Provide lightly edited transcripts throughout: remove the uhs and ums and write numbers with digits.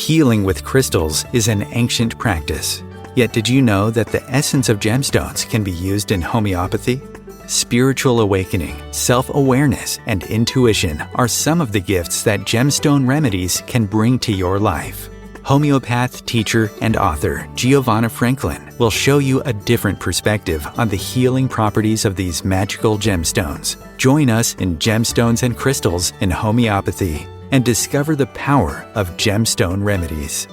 Healing with crystals is an ancient practice. Yet did you know that the essence of gemstones can be used in homeopathy? Spiritual awakening, self-awareness, and intuition are some of the gifts that gemstone remedies can bring to your life. Homeopath, teacher, and author Giovanna Franklin will show you a different perspective on the healing properties of these magical gemstones. Join us in Gemstones and Crystals in Homeopathy and discover the power of gemstone remedies.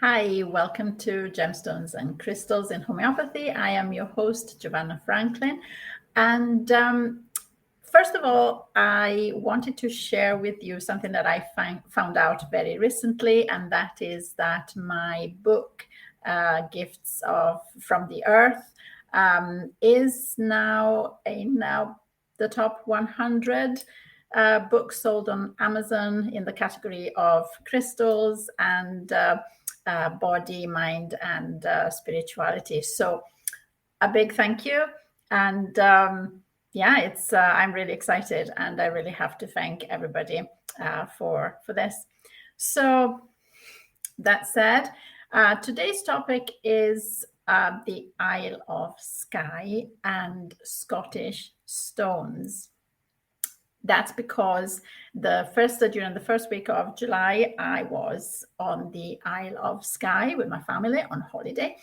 Hi, welcome to Gemstones and Crystals in Homeopathy. I am your host, Giovanna Franklin. And first of all, I wanted to share with you something that I found out very recently, and that is that my book, Gifts from the Earth, is now in the top 100 books sold on Amazon in the category of crystals and body, mind, and spirituality. So a big thank you. And I'm really excited, and I really have to thank everybody for this. So that said, today's topic is the Isle of Skye and Scottish stones. That's because during the first week of July, I was on the Isle of Skye with my family on holiday.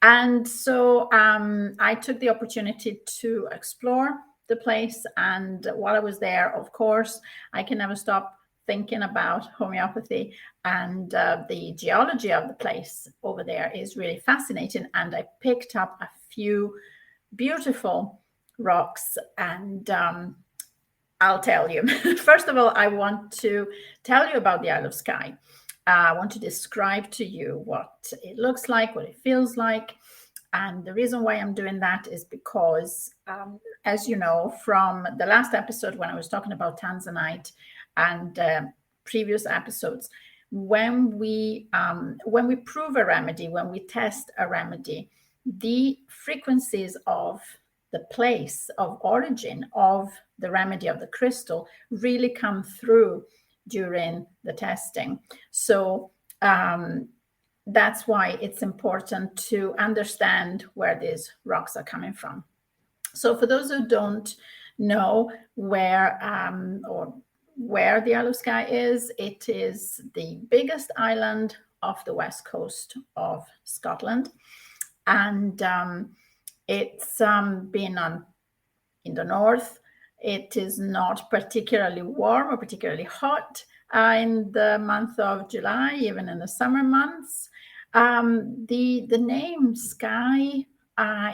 And so I took the opportunity to explore the place. And while I was there, of course, I can never stop thinking about homeopathy, and the geology of the place over there is really fascinating. And I picked up a few beautiful rocks, and I'll tell you. First of all, I want to tell you about the Isle of Skye. I want to describe to you what it looks like, what it feels like. And the reason why I'm doing that is because, as you know, from the last episode when I was talking about tanzanite and previous episodes, when we prove a remedy, when we test a remedy, the frequencies of the place of origin of the remedy of the crystal really come through during the testing. So that's why it's important to understand where these rocks are coming from. So for those who don't know where the Isle of Skye is, it is the biggest island off the west coast of Scotland. And it's been in the north. It is not particularly warm or particularly hot in the month of July, even in the summer months. The name Skye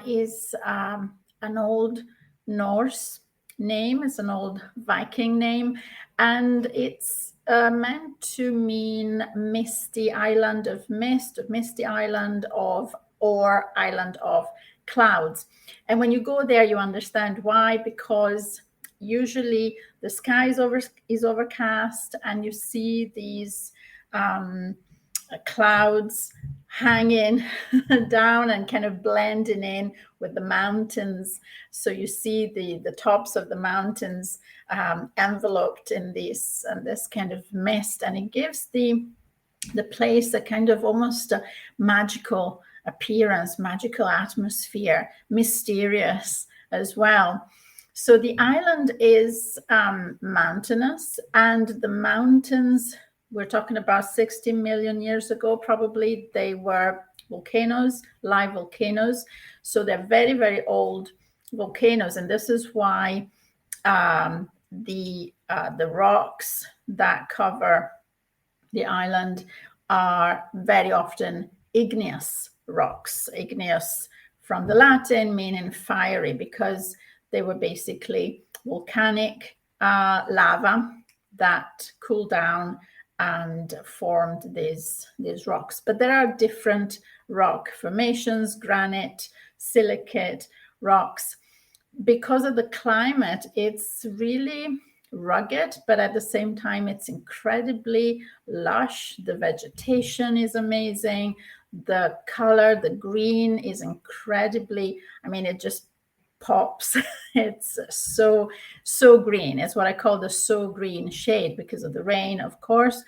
is an old Norse name. It's an old Viking name, and it's meant to mean misty island of mist, misty island of, or island of clouds. And when you go there, you understand why, because usually the sky is overcast, and you see these clouds hanging down and kind of blending in with the mountains. So you see the tops of the mountains enveloped in this kind of mist, and it gives the place a kind of almost a magical appearance, magical atmosphere, mysterious as well. So the island is mountainous, and the mountains, we're talking about 60 million years ago, probably, they were volcanoes, live volcanoes. So they're very, very old volcanoes. And this is why the rocks that cover the island are very often igneous rocks. Igneous from the Latin meaning fiery, because they were basically volcanic lava that cooled down and formed these rocks. But there are different rock formations: granite, silicate rocks. Because of the climate, it's really rugged, but at the same time, it's incredibly lush. The vegetation is amazing. The color, the green, is incredibly, it just pops. It's so green. It's what I call the so green shade because of the rain, of course,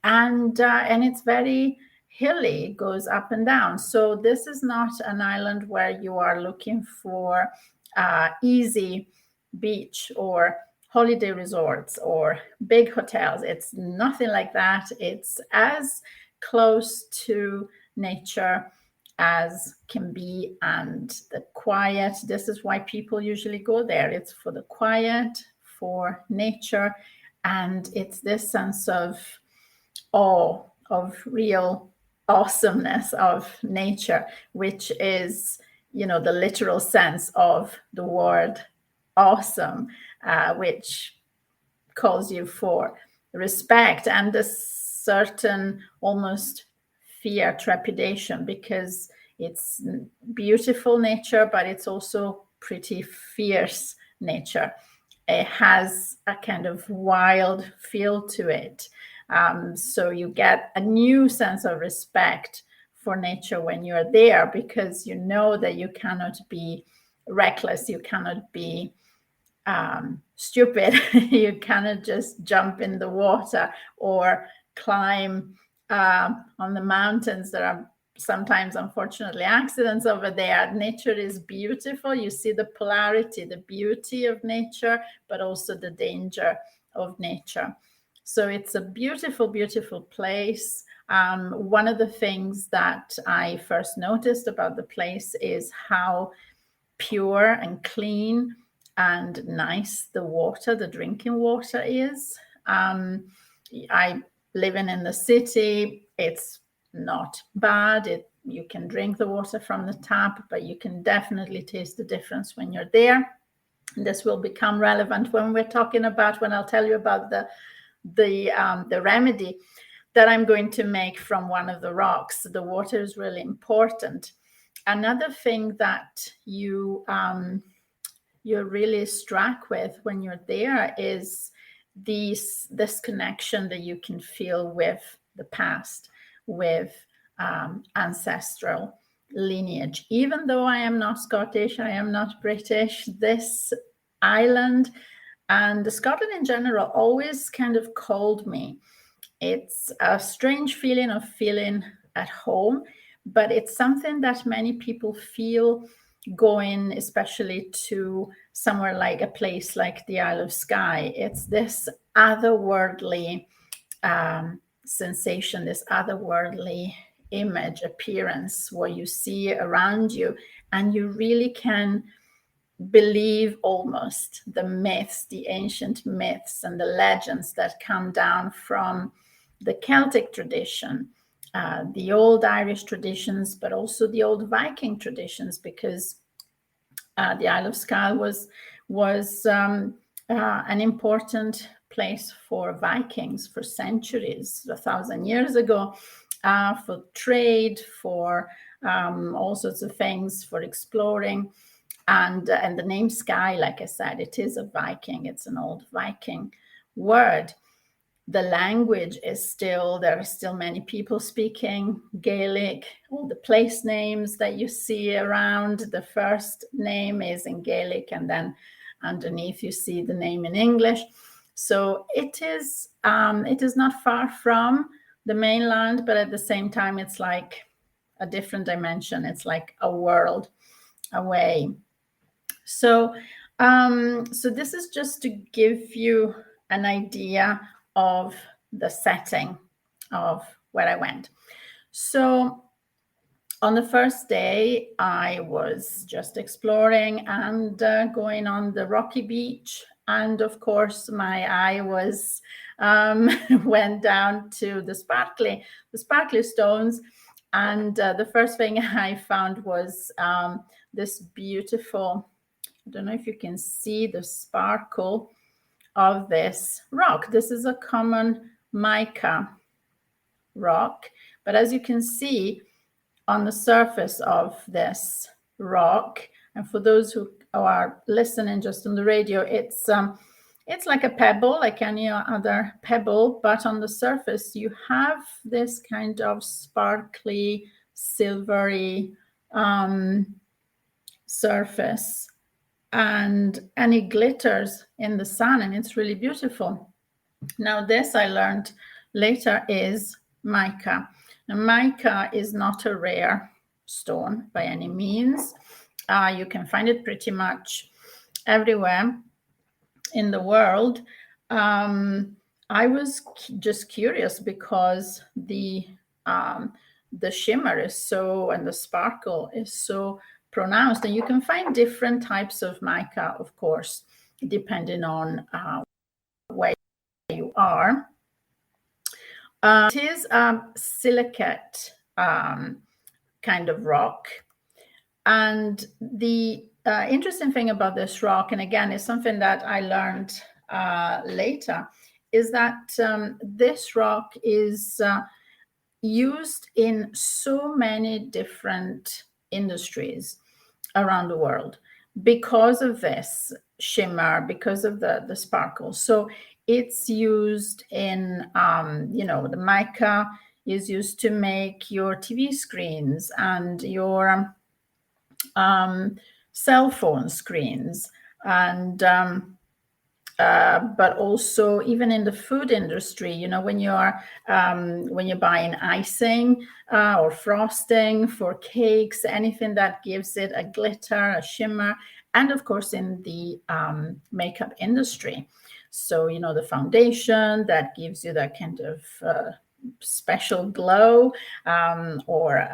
and it's very hilly. It goes up and down. So this is not an island where you are looking for easy beach or holiday resorts or big hotels. It's nothing like that. It's as close to nature as can be, and the quiet. This is why people usually go there. It's for the quiet, for nature, and it's this sense of awe, of real awesomeness of nature, which is, you know, the literal sense of the word awesome, which calls you for respect and a certain almost fear, trepidation, because it's beautiful nature, but it's also pretty fierce nature. It has a kind of wild feel to it. So you get a new sense of respect for nature when you're there, because you know that you cannot be reckless, you cannot be stupid, you cannot just jump in the water or climb on the mountains. There are sometimes, unfortunately, accidents over there. Nature is beautiful. You see the polarity, the beauty of nature, but also the danger of nature. So it's a beautiful, beautiful place. One of the things that I first noticed about the place is how pure and clean and nice the water, the drinking water is. I living in the city, it's not bad. You can drink the water from the tap, but you can definitely taste the difference when you're there. And this will become relevant when we're talking about, when I'll tell you about the remedy that I'm going to make from one of the rocks. The water is really important. Another thing that you're really struck with when you're there is this connection that you can feel with the past, with ancestral lineage. Even though I am not Scottish, I am not British, this island and Scotland in general always kind of called me. It's a strange feeling of feeling at home, but it's something that many people feel going, especially to somewhere like a place like the Isle of Skye. It's this otherworldly sensation, this otherworldly image, appearance, where you see around you, and you really can believe almost the myths, the ancient myths and the legends that come down from the Celtic tradition, the old Irish traditions, but also the old Viking traditions, because the Isle of Skye was an important place for Vikings for centuries, 1,000 years ago, for trade, for all sorts of things, for exploring. And the name Skye, like I said, it is a Viking. It's an old Viking word. The language is still, there are still many people speaking Gaelic. All the place names that you see around, the first name is in Gaelic, and then underneath you see the name in English. So it is not far from the mainland, but at the same time, it's like a different dimension. It's like a world away. So this is just to give you an idea of the setting of where I went. So on the first day, I was just exploring and going on the rocky beach. And of course, my eye was went down to the sparkly stones. And the first thing I found was this beautiful, I don't know if you can see the sparkle of this rock. This is a common mica rock, but as you can see on the surface of this rock, and for those who are listening just on the radio, it's like a pebble, like any other pebble, but on the surface you have this kind of sparkly, silvery surface and it glitters in the sun, and it's really beautiful. Now, this I learned later is mica. Now, mica is not a rare stone by any means. You can find it pretty much everywhere in the world. I was just curious because the shimmer is so, and the sparkle is so pronounced, and you can find different types of mica, of course, depending on where you are. It is a silicate kind of rock, and the interesting thing about this rock, and again, is something that I learned later, is that this rock is used in so many different industries around the world because of this shimmer, because of the sparkle. So it's used in, the mica is used to make your TV screens and your cell phone screens, and but also even in the food industry, when you're buying icing or frosting for cakes, anything that gives it a glitter, a shimmer, and of course in the makeup industry. So, the foundation that gives you that kind of special glow, or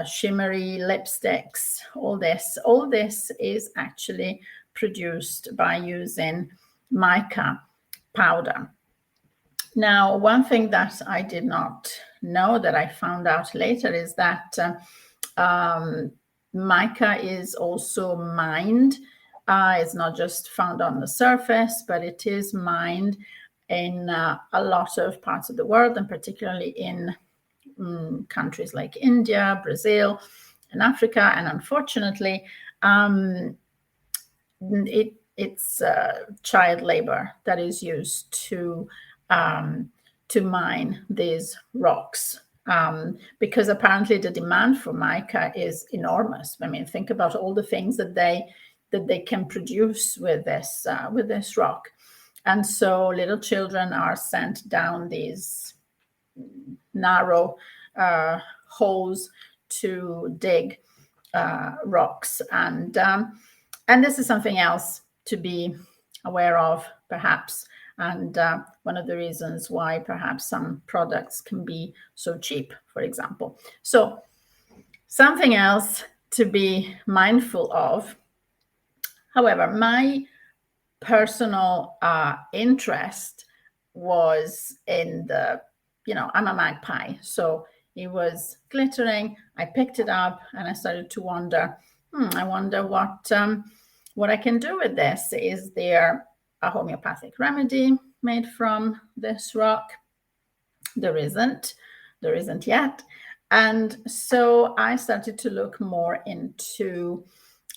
shimmery lipsticks, all this is actually produced by using mica powder. Now, one thing that I did not know that I found out later is that mica is also mined. It's not just found on the surface, but it is mined in a lot of parts of the world, and particularly in countries like India, Brazil, and Africa. And unfortunately, it's child labor that is used to mine these rocks, because apparently the demand for mica is enormous. I mean, think about all the things that they can produce with this rock. And so little children are sent down these narrow holes to dig rocks, and this is something else to be aware of, perhaps, and one of the reasons why perhaps some products can be so cheap, for example. So something else to be mindful of. However, my personal interest was in the, I'm a magpie, so it was glittering. I picked it up and I started to wonder, I wonder what I can do with this. Is there a homeopathic remedy made from this rock? There isn't yet. And so I started to look more into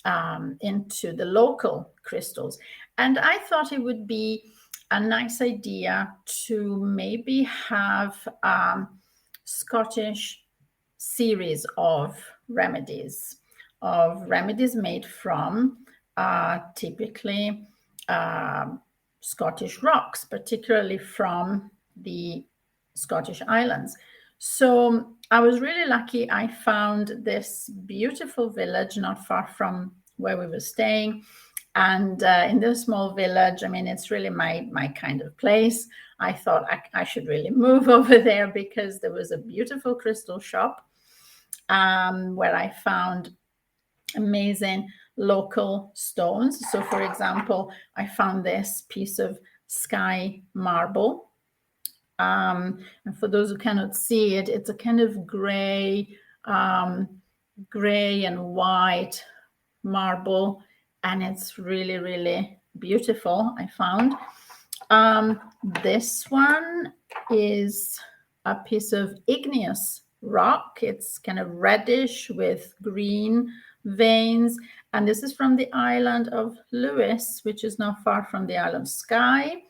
the local crystals. And I thought it would be a nice idea to maybe have a Scottish series of remedies made from typically Scottish rocks, particularly from the Scottish Islands. So I was really lucky. I found this beautiful village not far from where we were staying. And in this small village, I mean, it's really my kind of place. I thought I should really move over there because there was a beautiful crystal shop where I found amazing local stones. So, for example, I found this piece of Skye marble. And for those who cannot see it, it's a kind of gray and white marble, and it's really, really beautiful, I found. This one is a piece of igneous rock. It's kind of reddish with green veins, and this is from the island of Lewis, which is not far from the Isle of Skye.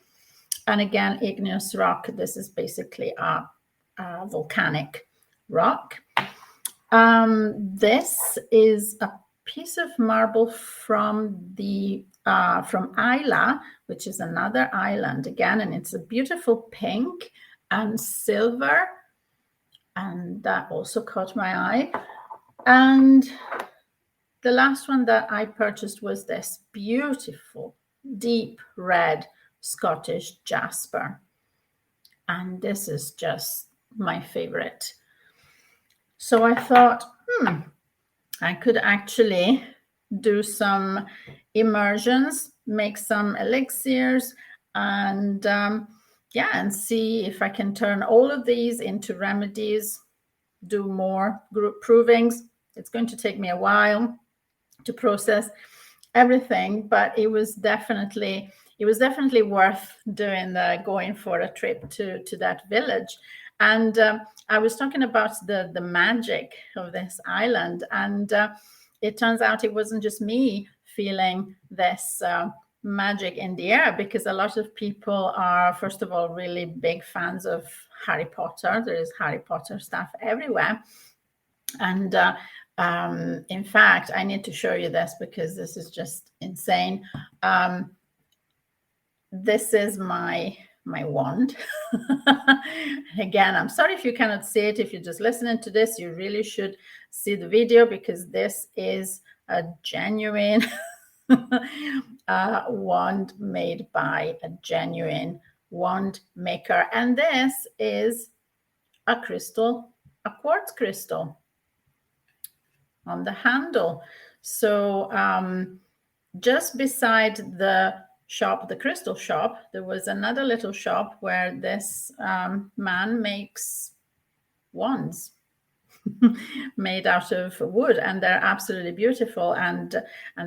And again, igneous rock. This is basically a volcanic rock. This is a piece of marble from Isla, which is another island again, and it's a beautiful pink and silver, and that also caught my eye. And the last one that I purchased was this beautiful deep red Scottish jasper, and this is just my favorite. So I thought, I could actually do some immersions, make some elixirs, and and see if I can turn all of these into remedies, do more group provings. It's going to take me a while to process everything, but it was definitely worth doing going for a trip to that village. And I was talking about the magic of this island, and it turns out it wasn't just me feeling this magic in the air, because a lot of people are, first of all, really big fans of Harry Potter. There is Harry Potter stuff everywhere. And in fact, I need to show you this because this is just insane. This is my wand. Again, I'm sorry if you cannot see it. If you're just listening to this, you really should see the video, because this is a genuine wand made by a genuine wand maker. And this is a crystal, a quartz crystal on the handle. So just beside the shop, the crystal shop, there was another little shop where this man makes wands made out of wood, and they're absolutely beautiful. And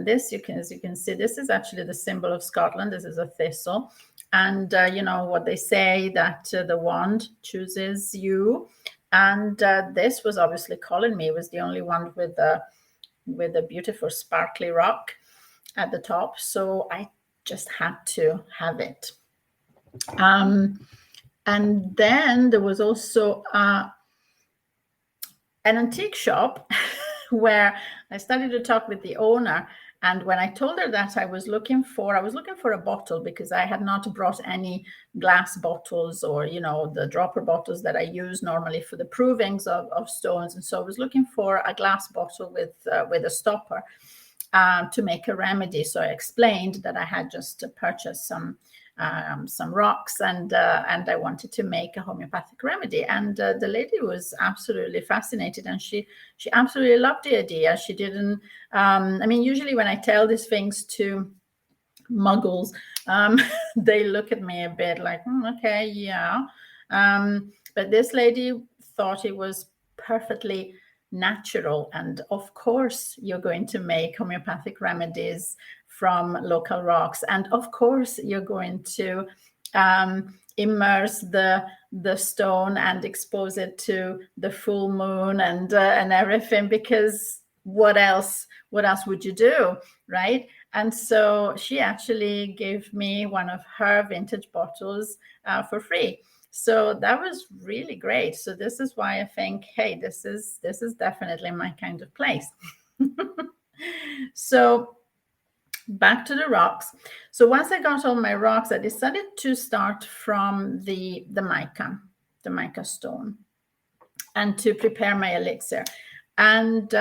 this, as you can see, this is actually the symbol of Scotland. This is a thistle, and you know what they say, that the wand chooses you. And this was obviously calling me. It was the only one with a beautiful sparkly rock at the top, so I just had to have it. And then there was also an antique shop where I started to talk with the owner. And when I told her that I was looking for a bottle, because I had not brought any glass bottles, or, you know, the dropper bottles that I use normally for the provings of stones. And so I was looking for a glass bottle with a stopper to make a remedy. So I explained that I had just purchased some rocks, and I wanted to make a homeopathic remedy. And the lady was absolutely fascinated, and she absolutely loved the idea. She didn't, I mean, usually when I tell these things to muggles, they look at me a bit like, okay, yeah. But this lady thought it was perfectly natural. And of course, you're going to make homeopathic remedies from local rocks. And of course, you're going to immerse the stone and expose it to the full moon and everything, because what else would you do, right? And so she actually gave me one of her vintage bottles for free. So that was really great. So this is why I think, hey, this is definitely my kind of place. So back to the rocks. So once I got all my rocks, I decided to start from the mica stone, and to prepare my elixir. And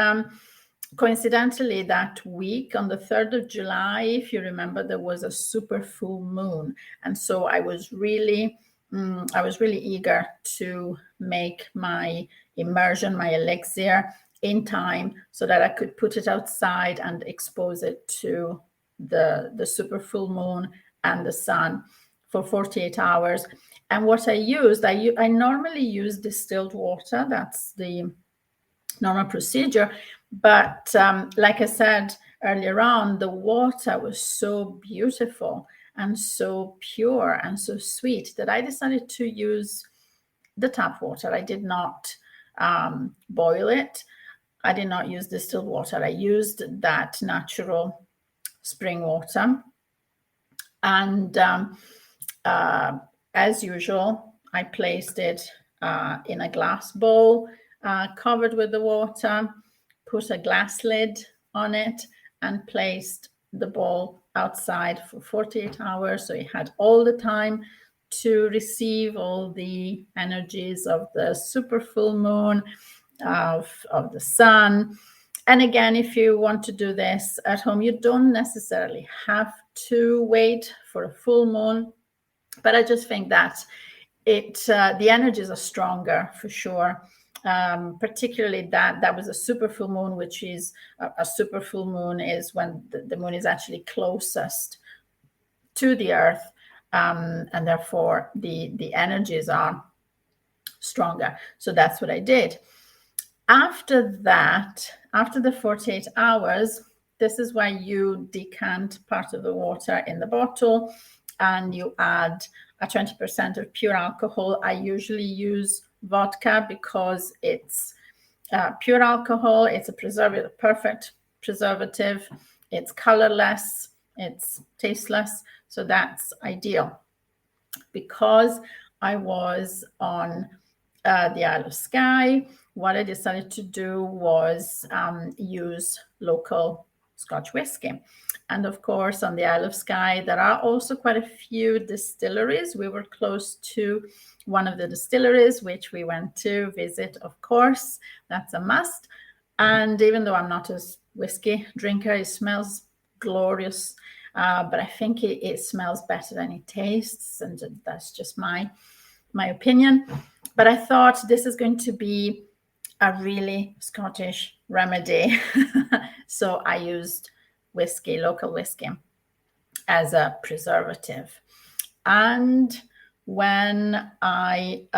coincidentally, that week on the 3rd of July, if you remember, there was a super full moon. And so I was really eager to make my immersion, my elixir, in time, so that I could put it outside and expose it to the super full moon and the sun for 48 hours. And what I used, I normally use distilled water. That's the normal procedure. But like I said earlier on, the water was so beautiful and so pure and so sweet that I decided to use the tap water. I did not boil it. I did not use distilled water. I used that natural spring water. And as usual, I placed it in a glass bowl, covered with the water, put a glass lid on it and placed the ball outside for 48 hours. So it had all the time to receive all the energies of the super full moon, of the sun. And again, if you want to do this at home, you don't necessarily have to wait for a full moon. But I just think that the energies are stronger for sure. Particularly that was a super full moon, which is a super full moon is when the moon is actually closest to the earth, and therefore the energies are stronger. So that's what I did. After that, after the 48 hours, this is why you decant part of the water in the bottle and you add a 20% of pure alcohol. I usually use vodka because it's pure alcohol. It's a preservative, perfect preservative. It's colorless. It's tasteless. So that's ideal. Because I was on the Isle of Skye, what I decided to do was use local Scotch whiskey. And of course, on the Isle of Skye, there are also quite a few distilleries. We were close to one of the distilleries, which we went to visit, of course. That's a must. And even though I'm not a whiskey drinker, it smells glorious. But I think it smells better than it tastes. And that's just my opinion. But I thought this is going to be a really Scottish remedy. So I used whiskey, local whiskey, as a preservative. And when I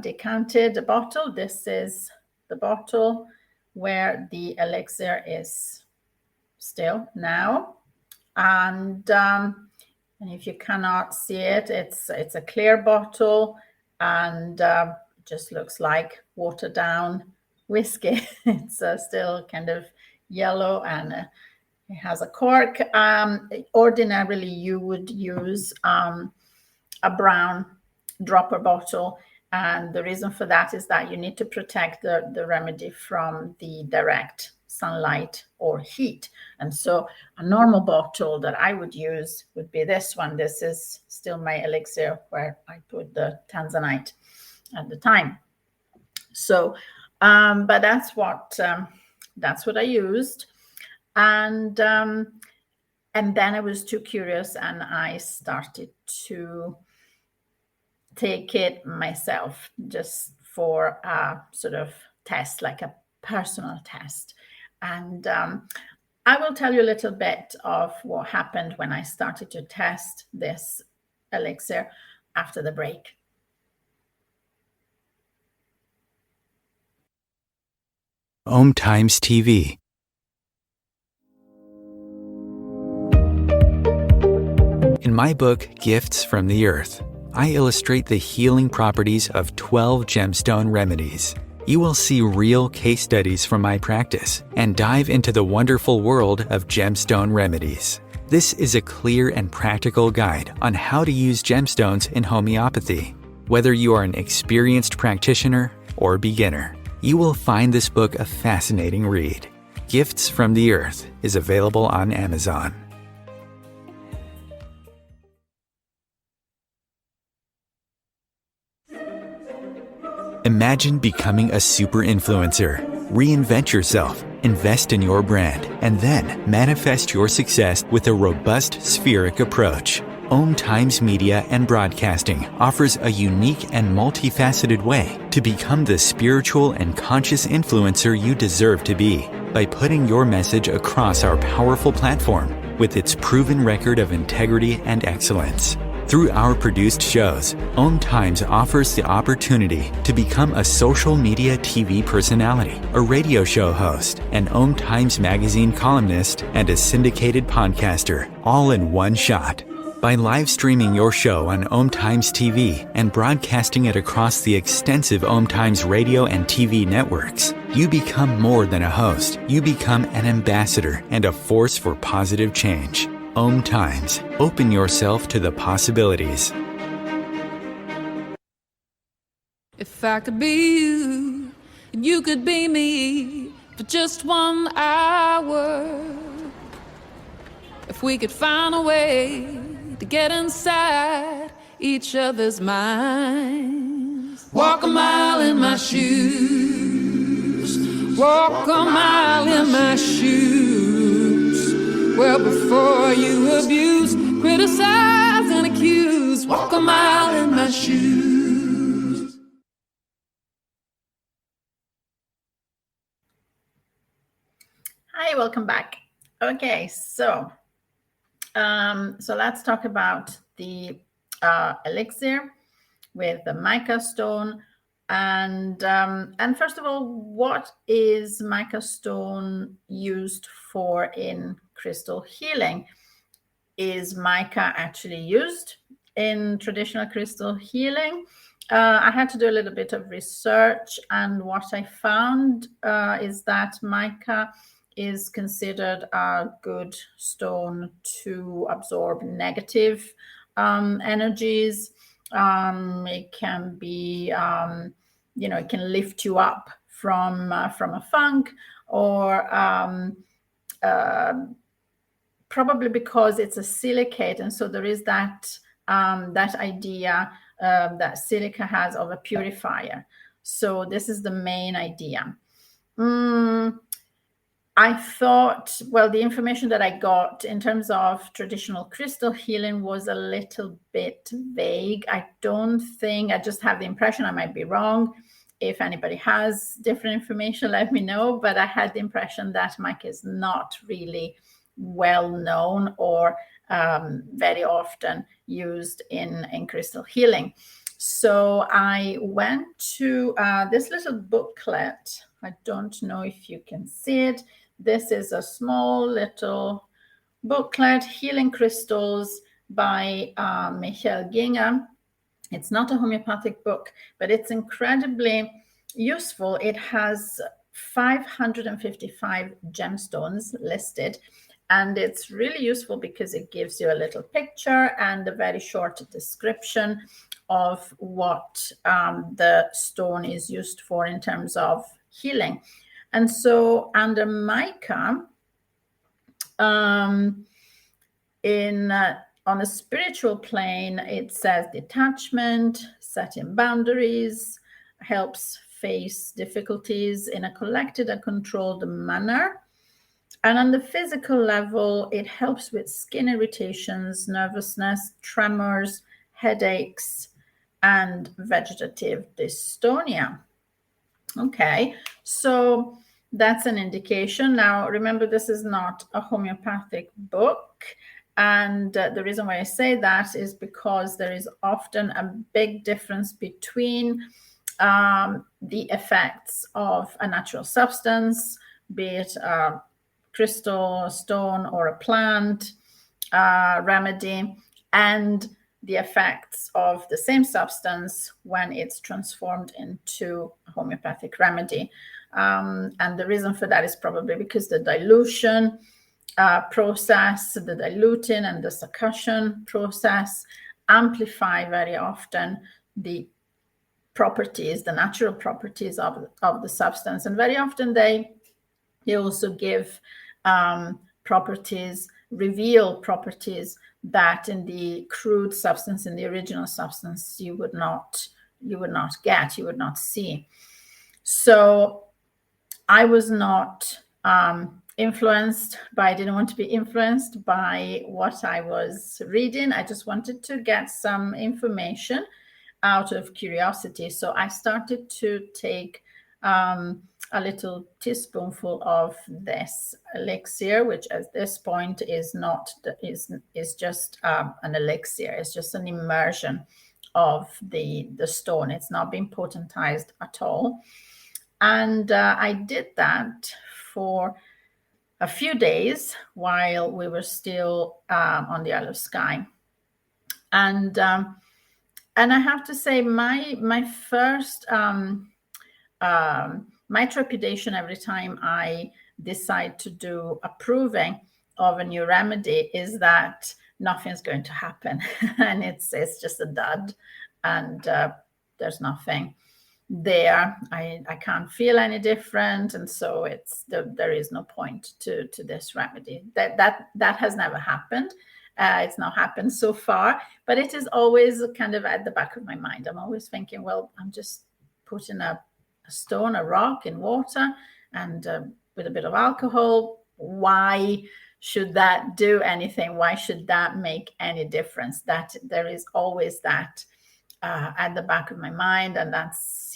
decanted the bottle, this is the bottle where the elixir is still now. And if you cannot see it, it's a clear bottle and just looks like watered down whiskey. It's still kind of yellow and it has a cork. Ordinarily, you would use a brown dropper bottle. And the reason for that is that you need to protect the remedy from the direct sunlight or heat. And so a normal bottle that I would use would be this one. This is still my elixir where I put the tanzanite at the time. So, but that's what I used. And then I was too curious and I started to take it myself just for a sort of test, like a personal test. And I will tell you a little bit of what happened when I started to test this elixir after the break. OMTimes TV. In my book, Gifts from the Earth, I illustrate the healing properties of 12 gemstone remedies. You will see real case studies from my practice and dive into the wonderful world of gemstone remedies. This is a clear and practical guide on how to use gemstones in homeopathy. Whether you are an experienced practitioner or beginner, you will find this book a fascinating read. Gifts from the Earth is available on Amazon. Imagine becoming a super influencer. Reinvent yourself, invest in your brand, and then manifest your success with a robust spheric approach. OMTimes Media and Broadcasting offers a unique and multifaceted way to become the spiritual and conscious influencer you deserve to be by putting your message across our powerful platform with its proven record of integrity and excellence. Through our produced shows, OMTimes offers the opportunity to become a social media TV personality, a radio show host, an OMTimes magazine columnist, and a syndicated podcaster, all in one shot. By live streaming your show on OMTimes TV and broadcasting it across the extensive OMTimes radio and TV networks, you become more than a host. You become an ambassador and a force for positive change. OMTimes. Open yourself to the possibilities. If I could be you, and you could be me, for just 1 hour. If we could find a way to get inside each other's minds. Walk a mile in my shoes. Walk a mile in my shoes. Well, before you abuse, criticize and accuse. Walk a mile in my shoes. Hi, welcome back. Okay, so let's talk about the elixir with the mica stone. And first of all, what is mica stone used for in crystal healing? Is mica actually used in traditional crystal healing? I had to do a little bit of research, and what I found is that mica is considered a good stone to absorb negative energies. It can be, it can lift you up from a funk, or probably because it's a silicate, and so there is that idea that silica has of a purifier. So this is the main idea. I thought, well, the information that I got in terms of traditional crystal healing was a little bit vague. I just have the impression, I might be wrong. If anybody has different information, let me know. But I had the impression that mica is not really well known or very often used in crystal healing. So I went to this little booklet. I don't know if you can see it. This is a small little booklet, Healing Crystals by Mica. It's not a homeopathic book, but it's incredibly useful. It has 555 gemstones listed, and it's really useful because it gives you a little picture and a very short description of what the stone is used for in terms of healing. And so under mica, on a spiritual plane, it says detachment, setting boundaries, helps face difficulties in a collected and controlled manner. And on the physical level, it helps with skin irritations, nervousness, tremors, headaches, and vegetative dystonia. Okay, so that's an indication. Now, remember, this is not a homeopathic book. And the reason why I say that is because there is often a big difference between the effects of a natural substance, be it a crystal, a stone, or a plant remedy, and the effects of the same substance when it's transformed into a homeopathic remedy. And the reason for that is probably because the dilution process, the diluting and the succussion process amplify very often the properties, the natural properties of the substance. And very often they also give properties, reveal properties that in the crude substance, in the original substance, you would not get, you would not see. So I was not influenced by, I didn't want to be influenced by what I was reading. I just wanted to get some information out of curiosity. So I started to take a little teaspoonful of this elixir, which at this point is just an elixir. It's just an immersion of the stone. It's not been potentized at all. And I did that for a few days while we were still on the Isle of Skye. And I have to say, my first my trepidation every time I decide to do a proving of a new remedy is that nothing's going to happen, and it's just a dud, and there's nothing there. I can't feel any different, and so there is no point to this remedy. That has never happened. It's not happened so far, but it is always kind of at the back of my mind. I'm always thinking, well, I'm just putting a stone, a rock in water, and with a bit of alcohol. Why should that do anything? Why should that make any difference? That there is always that at the back of my mind, and that's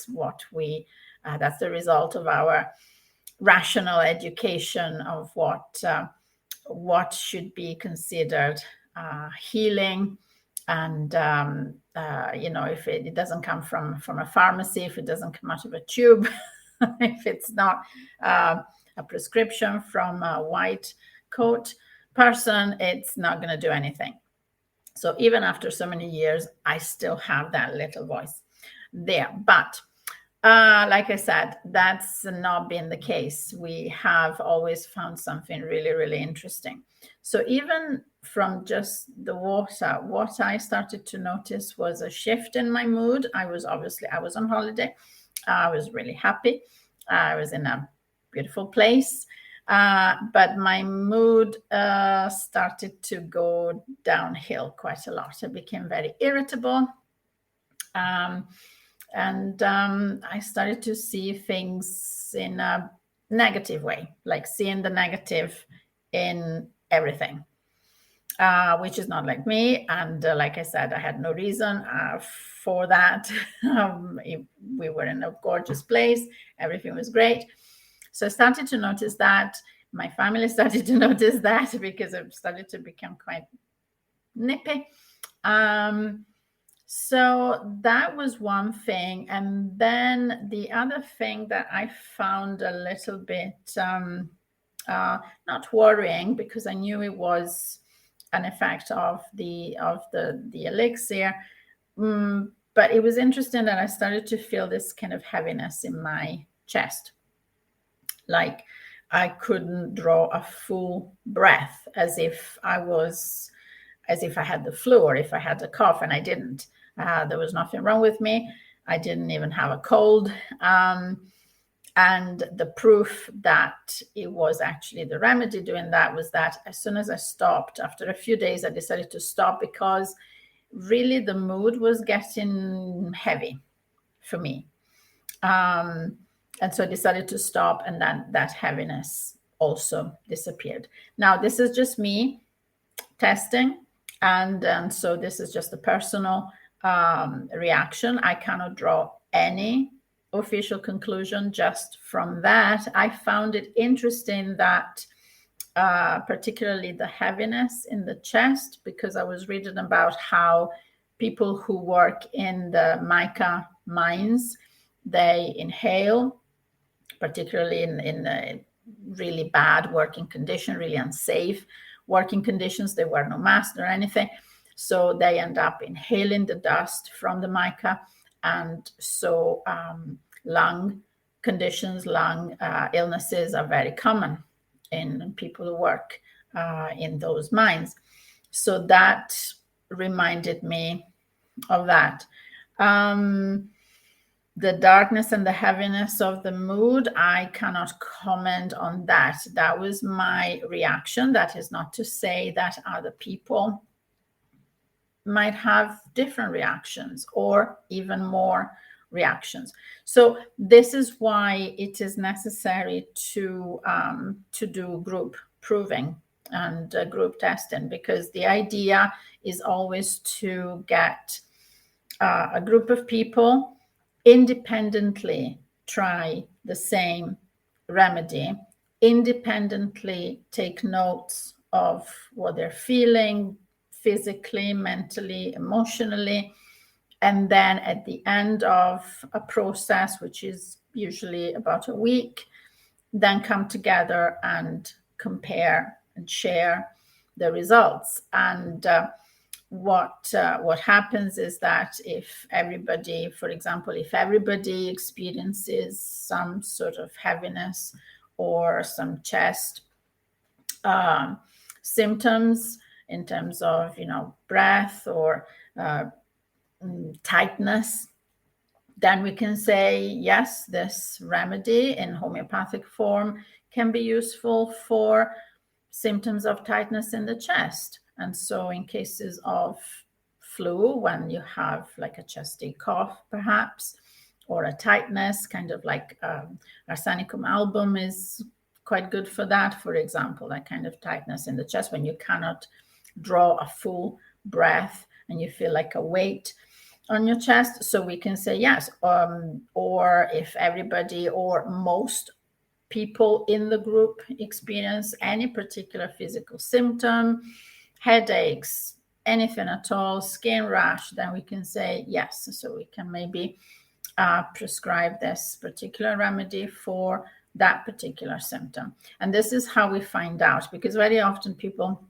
what we that's the result of our rational education of what should be considered healing. And if it doesn't come from a pharmacy, if it doesn't come out of a tube, if it's not a prescription from a white coat person, it's not going to do anything. So even after so many years, I still have that little voice there. But like I said, that's not been the case. We have always found something really, really interesting. So even from just the water, what I started to notice was a shift in my mood. I was on holiday. I was really happy. I was in a beautiful place. But my mood started to go downhill quite a lot. I became very irritable. And I started to see things in a negative way, like seeing the negative in everything, which is not like me. And like I said, I had no reason for that. We were in a gorgeous place. Everything was great. So I started to notice that. My family started to notice that because it started to become quite nippy. So that was one thing. And then the other thing that I found a little bit not worrying, because I knew it was an effect of the elixir, but it was interesting that I started to feel this kind of heaviness in my chest, like I couldn't draw a full breath, as if I had the flu or if I had a cough, and I didn't. There was nothing wrong with me. I didn't even have a cold. And the proof that it was actually the remedy doing that was that as soon as I stopped, after a few days, I decided to stop, because really the mood was getting heavy for me. And so I decided to stop, and then that heaviness also disappeared. Now, this is just me testing, and so this is just a personal reaction. I cannot draw any official conclusion just from that. I found it interesting that particularly the heaviness in the chest, because I was reading about how people who work in the Mica mines, they inhale, particularly in really bad working condition, really unsafe working conditions. They wear no mask or anything. So they end up inhaling the dust from the mica. And so lung conditions, lung illnesses are very common in people who work in those mines. So that reminded me of that. The darkness and the heaviness of the mood, I cannot comment on that. That was my reaction. That is not to say that other people might have different reactions or even more reactions. So this is why it is necessary to do group proving and group testing, because the idea is always to get a group of people independently try the same remedy, independently take notes of what they're feeling physically, mentally, emotionally, and then at the end of a process, which is usually about a week, then come together and compare and share the results. And what happens is that if everybody, for example, if everybody experiences some sort of heaviness or some chest symptoms in terms of, breath or tightness, then we can say, yes, this remedy in homeopathic form can be useful for symptoms of tightness in the chest. And so in cases of flu, when you have like a chesty cough, perhaps, or a tightness, kind of like Arsenicum album is quite good for that, for example, that kind of tightness in the chest when you cannot draw a full breath and you feel like a weight on your chest. So we can say yes. Or if everybody or most people in the group experience any particular physical symptom, headaches, anything at all, skin rash, then we can say yes. So we can maybe prescribe this particular remedy for that particular symptom. And this is how we find out, because very often people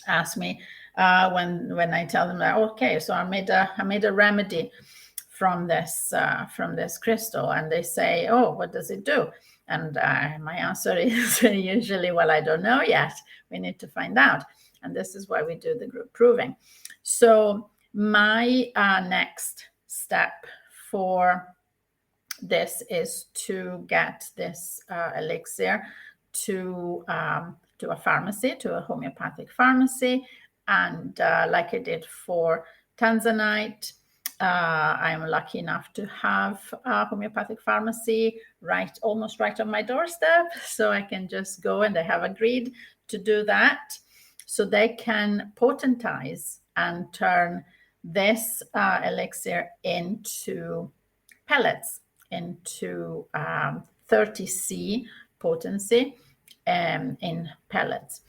ask me when I tell them that, okay, so I made a remedy from this crystal, and they say, oh, what does it do? And my answer is usually, well, I don't know yet. We need to find out. And this is why we do the group proving. So my next step for this is to get this elixir to a pharmacy, to a homeopathic pharmacy. And like I did for Tanzanite, I'm lucky enough to have a homeopathic pharmacy almost right on my doorstep. So I can just go, and they have agreed to do that. So they can potentize and turn this elixir into pellets, into 30C potency in pellets.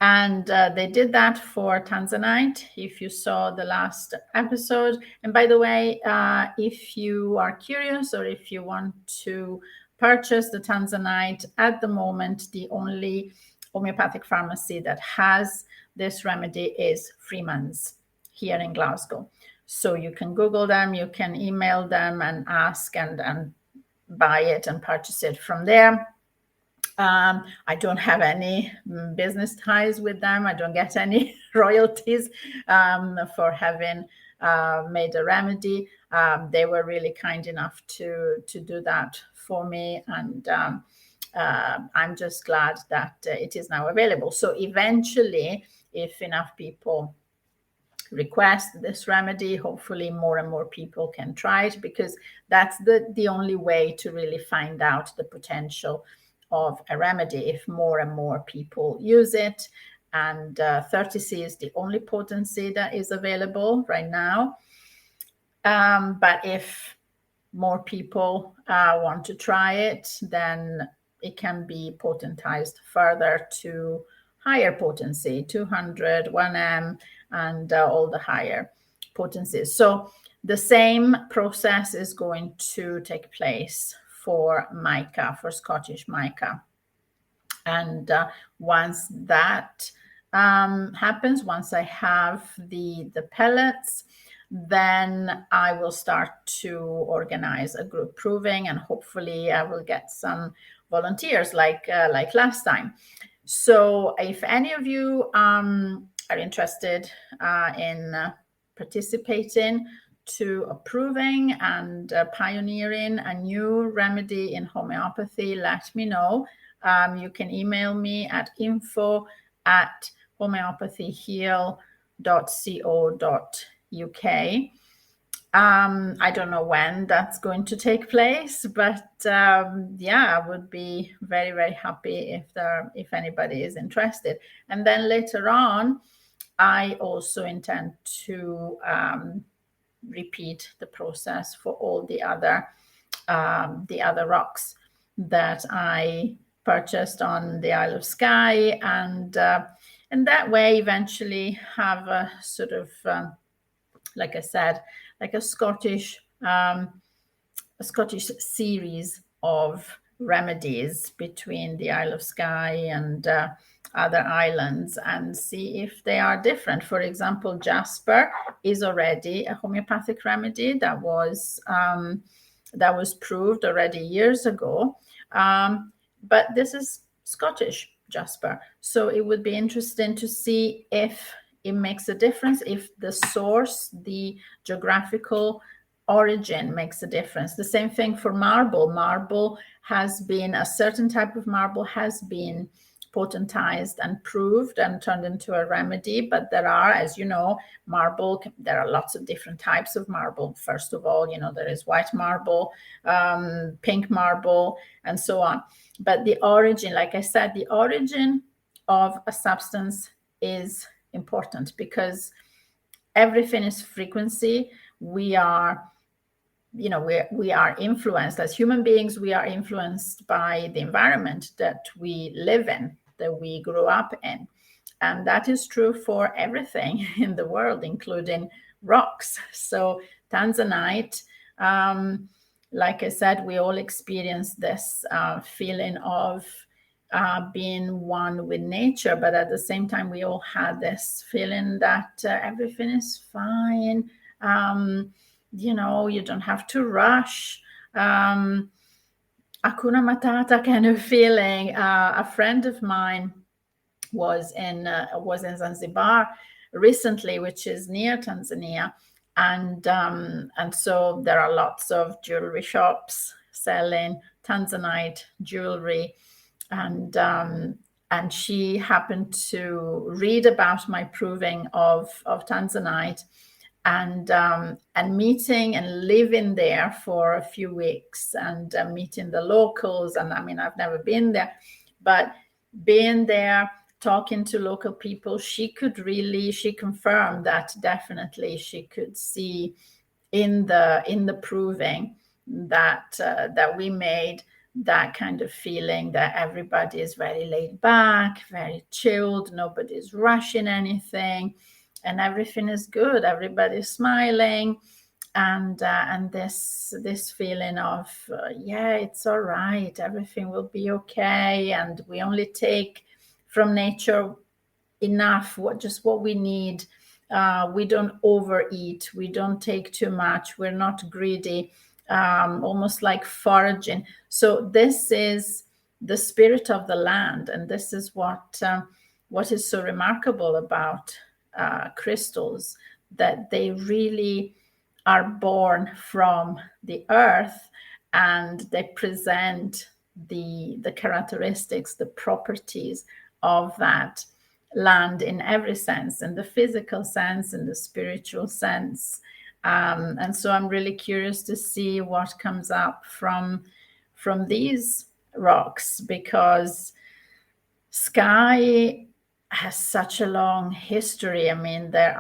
And they did that for Tanzanite, if you saw the last episode. And by the way, if you are curious or if you want to purchase the Tanzanite, at the moment, the only homeopathic pharmacy that has this remedy is Freeman's here in Glasgow. So you can Google them, you can email them and ask and buy it and purchase it from there. I don't have any business ties with them. I don't get any royalties for having made a remedy. They were really kind enough to do that for me. And I'm just glad that it is now available. So eventually, if enough people request this remedy, hopefully more and more people can try it, because that's the only way to really find out the potential of a remedy, if more and more people use it. And 30C is the only potency that is available right now. But if more people want to try it, then it can be potentized further to higher potency, 200, 1M, and all the higher potencies. So the same process is going to take place for mica, for Scottish mica. And once that happens, once I have the pellets, then I will start to organize a group proving, and hopefully I will get some volunteers like last time. So if any of you are interested in participating to approving and pioneering a new remedy in homeopathy, let me know. You can email me at info@homeopathyheal.co.uk. I don't know when that's going to take place, but I would be very, very happy if anybody is interested. And then later on, I also intend to repeat the process for all the other rocks that I purchased on the Isle of Skye, and that way eventually have a sort of like I said, like a Scottish series of remedies between the Isle of Skye and other islands, and see if they are different. For example, jasper is already a homeopathic remedy that was proved already years ago, but this is Scottish jasper. So it would be interesting to see if it makes a difference, if the source, the geographical origin makes a difference. The same thing for marble. A certain type of marble has been potentized and proved and turned into a remedy. But there are, as you know, there are lots of different types of marble. First of all, there is white marble, pink marble, and so on. But the origin, like I said, the origin of a substance is important, because everything is frequency. We are influenced as human beings. We are influenced by the environment that we live in, that we grew up in. And that is true for everything in the world, including rocks. So tanzanite, like I said, we all experience this feeling of being one with nature, but at the same time, we all had this feeling that everything is fine. You don't have to rush. Hakuna Matata kind of feeling. A friend of mine was in Zanzibar recently, which is near Tanzania, and so there are lots of jewelry shops selling tanzanite jewelry, and she happened to read about my proving of tanzanite, and meeting and living there for a few weeks, and meeting the locals. And I mean, I've never been there, but being there, talking to local people, she confirmed that definitely she could see in the proving that we made, that kind of feeling that everybody is very laid back, very chilled, nobody's rushing anything, and everything is good. Everybody's smiling, and this feeling of it's all right, everything will be okay, and we only take from nature enough, what we need. We don't overeat. We don't take too much. We're not greedy. Almost like foraging. So this is the spirit of the land, and this is what is so remarkable about crystals, that they really are born from the earth, and they present the characteristics, the properties of that land in every sense, in the physical sense, in the spiritual sense. And so I'm really curious to see what comes up from these rocks, because Skye has such a long history. I mean, there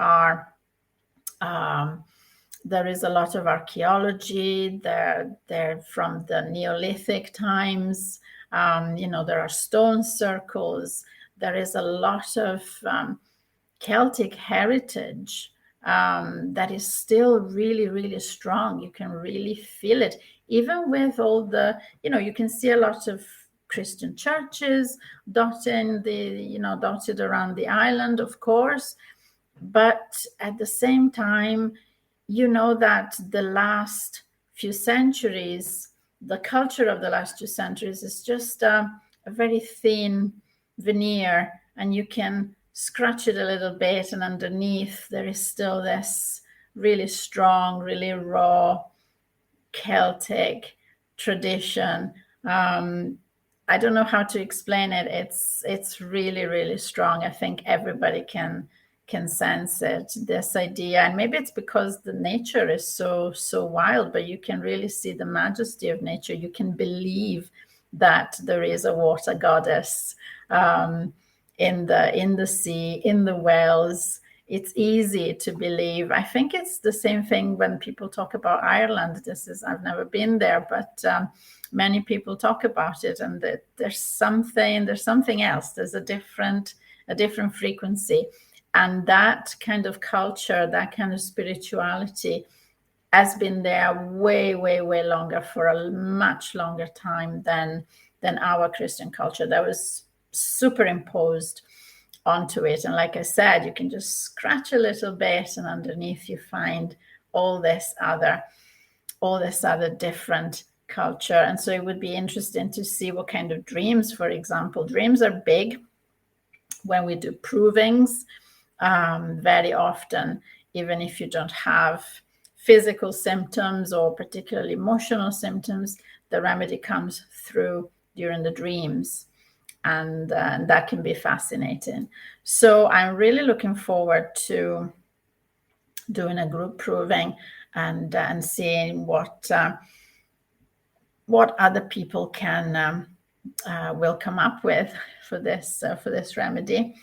is a lot of archaeology. They're from the Neolithic times. There are stone circles. There is a lot of Celtic heritage that is still really, really strong. You can really feel it, even with all the, you can see a lot of Christian churches dotted around the island, of course. But at the same time, that the last few centuries, the culture of the last 2 centuries is just a very thin veneer, and you can scratch it a little bit, and underneath there is still this really strong, really raw Celtic tradition. I don't know how to explain it. It's really, really strong. I think everybody can sense it, this idea. And maybe it's because the nature is so wild, but you can really see the majesty of nature. You can believe that there is a water goddess in the sea, in the wells. It's easy to believe. I think it's the same thing when people talk about Ireland. I've never been there, but many people talk about it, and that there's something else. There's a different frequency. And that kind of culture, that kind of spirituality has been there way, way, way longer, for a much longer time than our Christian culture. That was superimposed onto it. And like I said, you can just scratch a little bit, and underneath you find all this other different culture. And so it would be interesting to see what kind of dreams, for example. Dreams are big when we do provings. Very often, even if you don't have physical symptoms or particularly emotional symptoms, the remedy comes through during the dreams. And that can be fascinating. So I'm really looking forward to doing a group proving and seeing what other people will come up with for this remedy.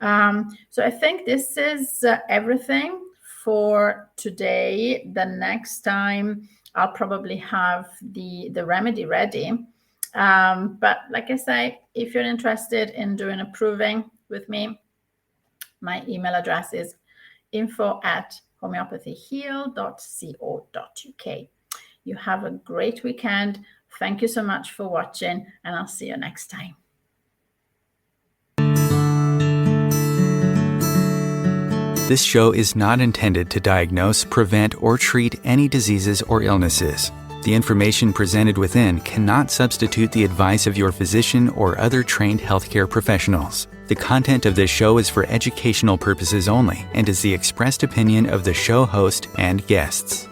So I think this is everything for today. The next time I'll probably have the remedy ready. But like I say, if you're interested in doing a proving with me, my email address is info@homeopathyheal.co.uk. You have a great weekend. Thank you so much for watching, and I'll see you next time. This show is not intended to diagnose, prevent, or treat any diseases or illnesses. The information presented within cannot substitute the advice of your physician or other trained healthcare professionals. The content of this show is for educational purposes only and is the expressed opinion of the show host and guests.